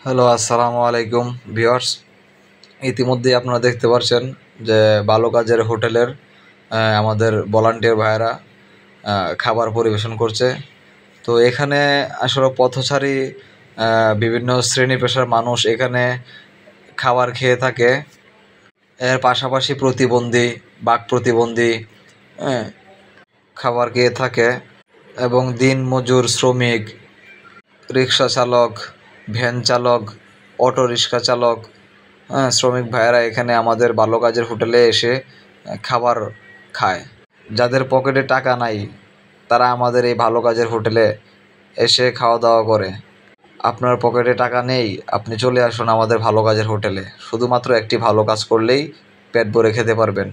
Hello, আসসালামু আলাইকুম viewers. ইতিমধ্যেই আপনারা দেখতে পাচ্ছেন যে ভালো কাজের হোটেলের আমাদের ভলান্টিয়ার ভাইয়েরা খাবার পরিবেশন করছে। তো এখানে আসলে পথচারী বিভিন্ন শ্রেণী পেশার মানুষ এখানে খাবার খেয়ে থাকে। এর পাশাপাশি প্রতিবন্ধী, বাক প্রতিবন্ধী হ্যাঁ, খাবার খেয়ে থাকে এবং দিনমজুর শ্রমিক, রিক্সা চালক, ভ্যান চালক, অটো রিক্সা চালক, শ্রমিক ভাইয়েরা এখানে আমাদের ভালো কাজের হোটেলে এসে খাবার খায়। যাদের পকেটে টাকা নাই তারা আমাদের এই ভালো কাজের হোটেলে এসে খাওয়া দাওয়া করে। আপনার পকেটে টাকা নেই, আপনি চলে আসুন আমাদের ভালো কাজের হোটেলে। শুধুমাত্র একটি ভালো কাজ করলেই পেট ভরে খেতে পারবেন।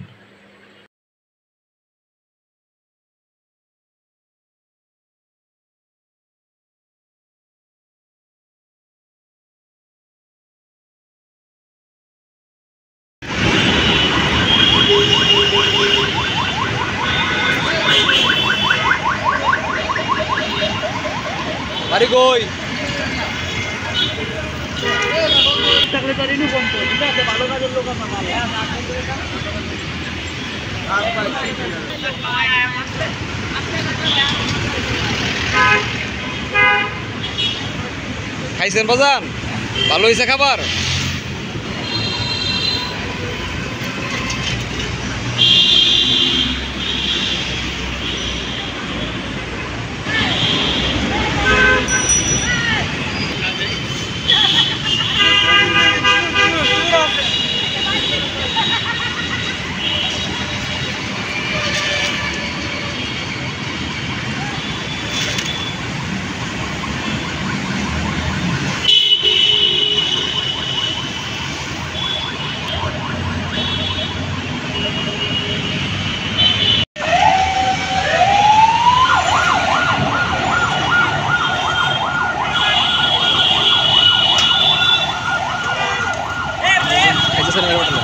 বাড়ি কই? খাইছেন বাজান? ভালো হয়েছে খাবার? খাইতেছেন এর হোটেলে?